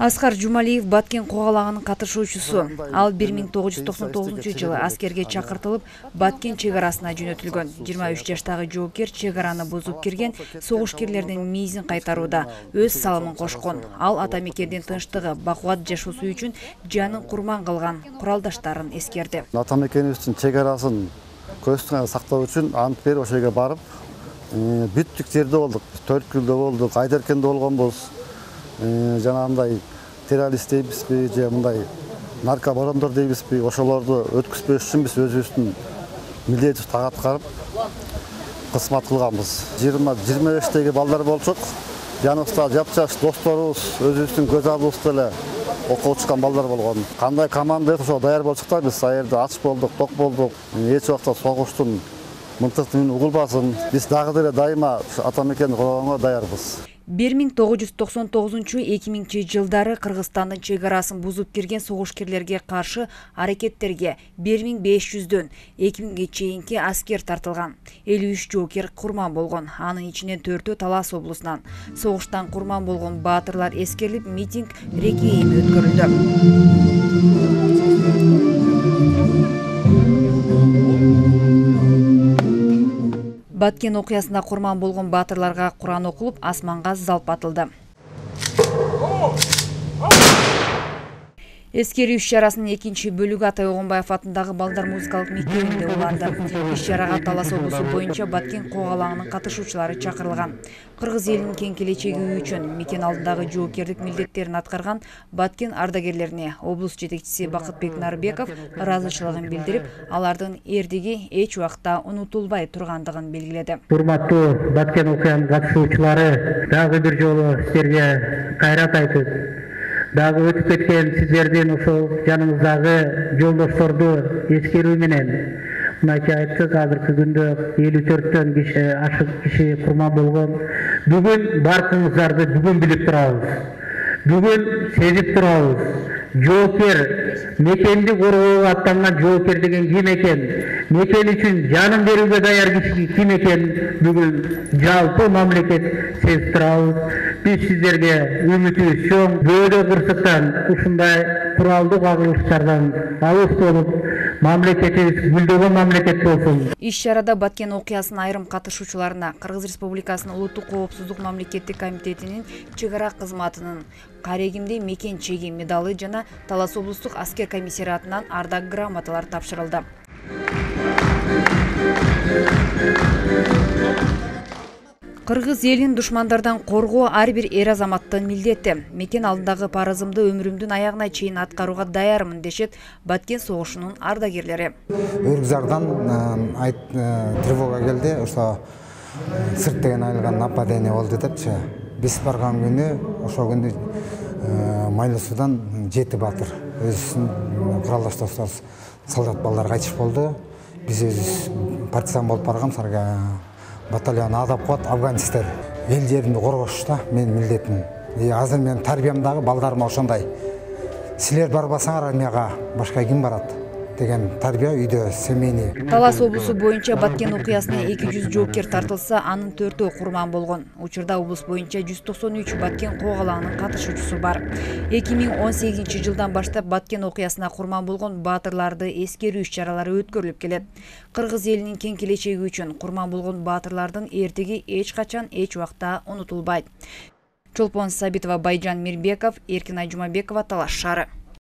Аскар Жумалиев Баткен когалагынын катышуучусу. Ал 1999 жылы аскерге чакыртылып, Баткен чек арасына жөнөтүлгөн. 23 жаштагы жоокер чек араны бузуп кирген согушкерлердин мийизин кайтарууда өз салымын кошкон. Ал ата мекендин тынчтыгы, бакубат жашоосу үчүн жанын курман кылган куралдаштарын эскерди. Ата мекенибиздин чек арасын көзтүн сактоо үчүн ант берип ошол жерге барып, бүттүк жерде болдук. Төрткүлдө болдук, Айдеркенде болгонбуз. Жанагындай террорист дейбизби же мындай наркобарондор дейбизби, ошолорду өткүзбөш үчүн биз өзүбүздүн милдетибизди аткарып кызмат кылганбыз. 20-25 балдар болчок. Жаныбызда жапжаш досторубуз, өзүбүздүн көз алдыбызда эле окуп чыккан балдар болгон. Кандай команда ошо даяр болчук да, биз айырда ач болдук, ток болдук. Эч убакта согуштун мынтыктын угулбасын. Биз дагы деле дайыма ата мекенди коргоонго даярбыз. 1999-2000 жылдары Кыргызстандын чек арасын бузуп кирген согушкерлерге каршы аракеттерге 1500дөн 2000ге чейинки аскер тартылган. 53 жоокер курман болгон. Анын ичинен 4-өө Талас облусунан. Согуштан курман болгон баатырлар эскерилип, митинг реквием өткөрүлдү. Баткен окуясында курман болгон баатырларга Куран окулуп, асманга залп атылды. Эскерүү иш-чарасынын экинчи бөлүгү Атай Огонбаев атындагы балдар музыкалык мектебинде уланды. Иш-чарага Талас облусу боюнча Баткен когалагынын катышуучулары чакырылган. Кыргыз элинин кең келечеги үчүн мекен алдындагы жоокерлик милдеттерин аткарган Баткен ардагерлерине облус жетекчиси Бакытбек Нарбеков ыраазычылыгын билдирип, алардын эрдиги эч убакта унутулбай тургандыгын белгиледи. Урматтуу Баткен окуянын катышуучулары, дагы бир жолу силерге кайрат айтып, дагы өтүп кеткен сиздердин ошол жаныңыздагы жолдошторду эскерүү менен мынакей айттык, азыркы күндө 54төн ашык киши курман болгон. Бүгүн баркыңыздарды бүгүн билип турабыз. Бүгүн сезип турабыз. Жоокер, мекенди коргоого аттанган жоокер деген ким экен? Мекен үчүн жанын берүүгө даяр киши ким экен? Бүгүн жалпы мамлекет сезип турабыз. Биз сиздерге үмүтүбүз чоң. Бөөдө кырсыктан ушундай куралдуу кагылыштардан алыс болуп, мамлекетибиз гүлдөгөн мамлекет болсун. Иш-чарада Баткен окуясынын айрым катышуучуларына Кыргыз Республикасынын Улуттук коопсуздук мамлекеттик комитетинин чек ара кызматынын Карегимде мекен чеги медалы жана Талас облустук аскер комиссариатынан ардак грамоталар тапшырылды. Кыргыз элин душмандардан коргоо ар бир эр азаматтын милдети. Мекен алдындагы парызымды өмүрүмдүн аягына чейин аткарууга даярмын дешет Баткен согушунун ардагерлери. Өргүзардан тревога келди, ошо сырт деген айылган нападение болду депчи. Биз барган күнү, ошол күнү Майлысуудан 7 баатыр өзүнүн куралдаш достор солдат балдар кайтыш болду. Биз өзүбүз партизан болуп барган батальон адап коет афганистер. Эл жеримди коргош да менин милдетим. Азыр менин тарбиямдагы балдарыма ошондой. Силер барбасаңар армияга башка ким барат деген тарбия үйдө семейный. Талас облусу боюнча Баткен окуясына 200 жоокер тартылса, анын 4-өө курман болгон. Учурда облус боюнча 193 Баткен когалагынын катышуучусу бар. 2018 жылдан баштап Баткен окуясына курман болгон баатырларды эскерүү иш-чаралары өткөрүлүп келет. Кыргыз элинин кең келечеги үчүн курман болгон баатырлардын эртиги эч качан эч убакта унутулбайт. Чолпон Сабитова, Байжан Мирбеков, Эркин Айжумабекова, Талас шаары.